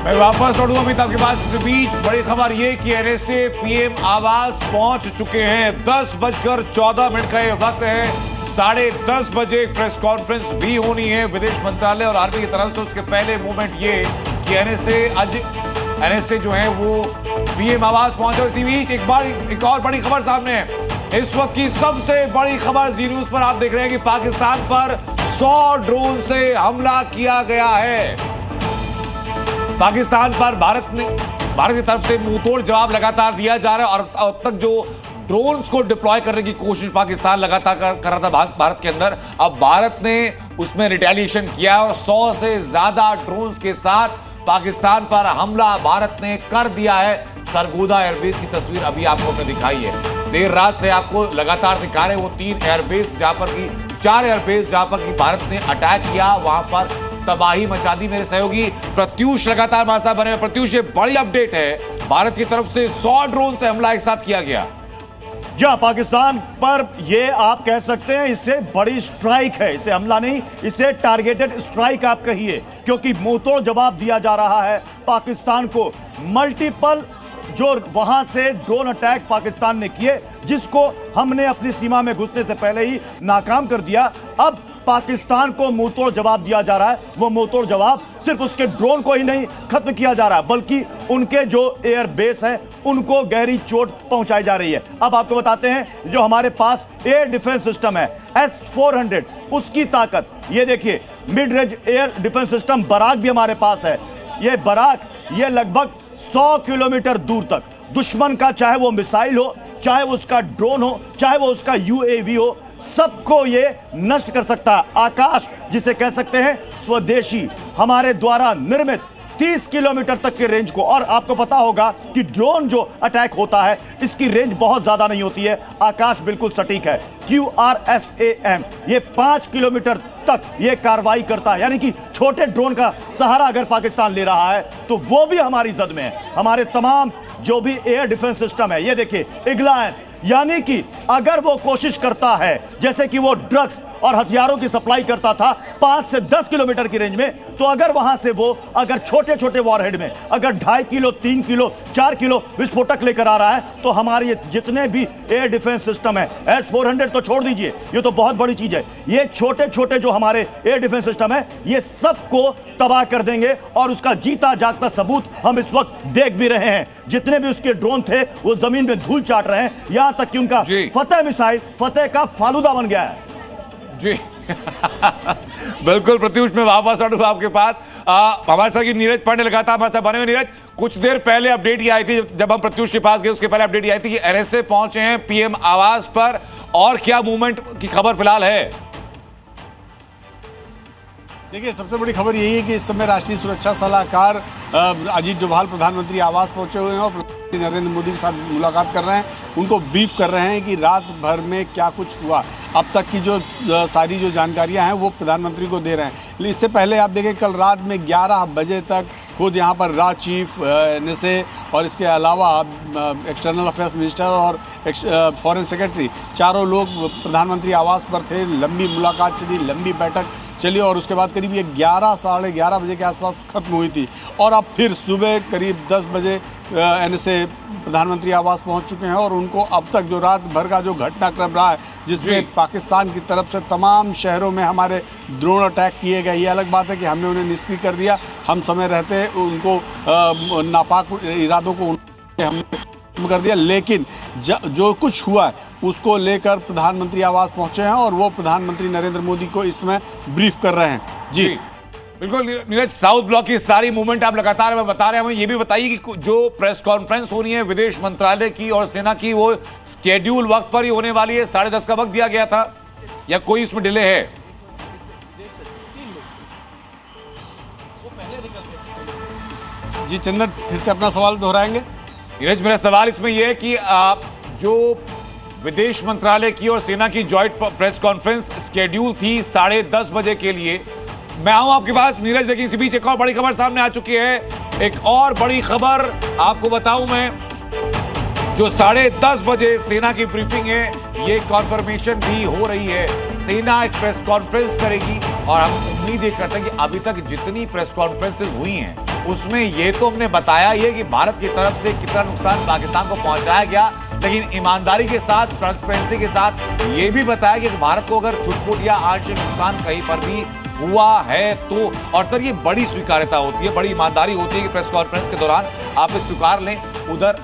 मैं वापस लौटूंगा अमिताभ के पास। इस बीच बड़ी खबर ये कि एनएसए पीएम आवास पहुंच चुके हैं। 10:14 का ये वक्त है। 10:30 बजे एक प्रेस कॉन्फ्रेंस भी होनी है विदेश मंत्रालय और आर्मी की तरफ से। उसके पहले मूवमेंट ये कि एनएसए जो है वो पीएम आवास पहुंचे। इसी बीच एक और बड़ी खबर सामने है। इस वक्त की सबसे बड़ी खबर जी न्यूज पर आप देख रहे हैं कि पाकिस्तान पर 100 ड्रोन से हमला किया गया है। पाकिस्तान पर भारत की तरफ से मुंहतोड़ जवाब लगातार दिया जा रहा है और अब तक जो ड्रोन्स को डिप्लॉय करने की कोशिश पाकिस्तान लगातार कर रहा था भारत के अंदर, अब भारत ने उसमें रिटेलिएशन किया और 100 से ज्यादा ड्रोन्स के साथ पाकिस्तान पर हमला भारत ने कर दिया है। सरगोदा एयरबेस की तस्वीर अभी आपको हमने दिखाई है। देर रात से आपको लगातार दिखा रहे वो 3 एयरबेस जहां पर की 4 एयरबेस जहां पर की भारत ने अटैक किया, वहां पर तबाही मचा दी। मेरे सहयोगी प्रत्यूष लगातार हमारे साथ बने हुए। प्रत्यूष, ये बड़ी अपडेट है, भारत की तरफ से 100 ड्रोन से हमला एक साथ किया गया। जी हाँ, पाकिस्तान पर ये आप कह सकते हैं इससे बड़ी स्ट्राइक है। इसे हमला नहीं, इसे टारगेटेड स्ट्राइक आप कहिए, क्योंकि मुंहतोड़ जवाब दिया जा रहा है पाकिस्तान को। मल्टीपल जो वहां से ड्रोन अटैक पाकिस्तान ने किए, जिसको हमने अपनी सीमा में घुसने से पहले ही नाकाम कर दिया। अब पाकिस्तान को मुंहतोड़ जवाब दिया जा रहा है। वो मुंहतोड़ जवाब सिर्फ उसके ड्रोन को ही नहीं खत्म किया जा रहा है, बल्कि उनके जो एयर बेस है उनको गहरी चोट पहुंचाई जा रही है। अब आपको बताते हैं जो हमारे पास एयर डिफेंस सिस्टम है S-400, उसकी ताकत ये देखिए। Mid range air defence system Barak भी हमारे पास है। ये बराक ये लगभग 100 किलोमीटर दूर तक दुश्मन का, चाहे वो मिसाइल हो, चाहे वो उसका ड्रोन हो, चाहे वो उसका UAV हो, सबको ये नष्ट कर सकता है। आकाश जिसे कह सकते हैं स्वदेशी, हमारे द्वारा निर्मित 30 किलोमीटर तक के रेंज को। और आपको पता होगा कि ड्रोन जो अटैक होता है इसकी रेंज बहुत ज्यादा नहीं होती है। आकाश बिल्कुल सटीक है। QRSAM ये 5 किलोमीटर तक ये कार्रवाई करता है, यानी कि छोटे ड्रोन का सहारा अगर पाकिस्तान ले रहा है तो वो भी हमारी जद में है। हमारे तमाम जो भी एयर डिफेंस सिस्टम है, ये देखिए इग्लास, यानी कि अगर वो कोशिश करता है जैसे कि वो ड्रग्स और हथियारों की सप्लाई करता था 5 से 10 किलोमीटर की रेंज में, तो अगर वहां से वो अगर छोटे छोटे वॉरहेड में अगर 2.5 किलो, 3 किलो, 4 किलो विस्फोटक लेकर आ रहा है, तो हमारे ये जितने भी एयर डिफेंस सिस्टम है, S-400 तो छोड़ दीजिए, ये तो बहुत बड़ी चीज है। ये छोटे छोटे जो हमारे एयर डिफेंस सिस्टम है ये सबको तबाह कर देंगे और उसका जीता जागता सबूत हम इस वक्त देख भी रहे हैं। जितने भी उसके ड्रोन थे वो जमीन में धूल चाट रहे हैं, यहां तक कि उनका फतेह मिसाइल फतेह का फालूदा बन गया है। जी बिल्कुल प्रत्युष, में वापस आऊंगा आपके पास। हमारे साथ नीरज पांडे लगातार हमारे साथ बने हुए। नीरज, कुछ देर पहले अपडेट ये आई थी, जब हम प्रत्युष के पास गए उसके पहले अपडेट ये आई थी कि एनएसए पहुंचे हैं पीएम आवास पर, और क्या मूवमेंट की खबर फिलहाल है? देखिए, सबसे बड़ी खबर यही है कि इस समय राष्ट्रीय सुरक्षा सलाहकार अजीत डोभाल प्रधानमंत्री आवास पहुंचे हुए हैं और प्रधानमंत्री नरेंद्र मोदी के साथ मुलाकात कर रहे हैं। उनको ब्रीफ कर रहे हैं कि रात भर में क्या कुछ हुआ। अब तक की जो सारी जो जानकारियां हैं वो प्रधानमंत्री को दे रहे हैं। इससे पहले आप देखें, कल रात में 11 बजे तक खुद यहाँ पर रा चीफ एनएसए और इसके अलावा एक्सटर्नल अफेयर्स मिनिस्टर और फॉरेन सेक्रेटरी, चारों लोग प्रधानमंत्री आवास पर थे। लंबी मुलाकात चली, लंबी बैठक चली और उसके बाद करीब ये 11 साढ़े 11 बजे के आसपास खत्म हुई थी। और अब फिर सुबह करीब 10 बजे एनएसए प्रधानमंत्री आवास पहुंच चुके हैं और उनको अब तक जो रात भर का जो घटनाक्रम रहा है, जिसमें पाकिस्तान की तरफ से तमाम शहरों में हमारे ड्रोन अटैक किए गए। ये अलग बात है कि हमने उन्हें निष्क्रिय कर दिया, हम समय रहते उनको नापाक इरादों को हमने कर दिया, लेकिन जो कुछ हुआ है उसको लेकर प्रधानमंत्री आवास पहुंचे हैं और वो प्रधानमंत्री नरेंद्र मोदी को इसमें ब्रीफ कर रहे हैं। जी बिल्कुल नीरज, साउथ ब्लॉक की सारी मूवमेंट आप लगातार हमें बता रहे हैं। हमें ये भी बताइए कि जो प्रेस कॉन्फ्रेंस हो रही है विदेश मंत्रालय की और सेना की, वो स्केड्यूल वक्त पर ही होने वाली है? 10:30 का वक्त दिया गया था या कोई इसमें डिले है? जी चंदन, फिर से अपना सवाल दोहराएंगे? नीरज, मेरा सवाल इसमें यह है कि आप जो विदेश मंत्रालय की और सेना की जॉइंट प्रेस कॉन्फ्रेंस स्केड्यूल थी 10:30 बजे के लिए, मैं आऊं आपके पास नीरज, लेकिन इसी बीच एक और बड़ी खबर सामने आ चुकी है। एक और बड़ी खबर आपको बताऊं मैं, जो 10:30 बजे सेना की ब्रीफिंग है, ये कॉन्फर्मेशन भी हो रही है। सेना एक प्रेस कॉन्फ्रेंस करेगी और हम उम्मीद ये करते हैं कि अभी तक जितनी प्रेस कॉन्फ्रेंसेस हुई हैं उसमें ये तो हमने बताया ही है कि भारत की तरफ से कितना नुकसान पाकिस्तान को पहुंचाया गया, लेकिन ईमानदारी के साथ, ट्रांसपेरेंसी के साथ ये भी बताया कि भारत को अगर छुटपुट या आंशिक नुकसान कहीं पर भी हुआ है तो, और सर ये बड़ी स्वीकार्यता होती है, बड़ी ईमानदारी होती है कि प्रेस कॉन्फ्रेंस के दौरान आप स्वीकार लें। उधर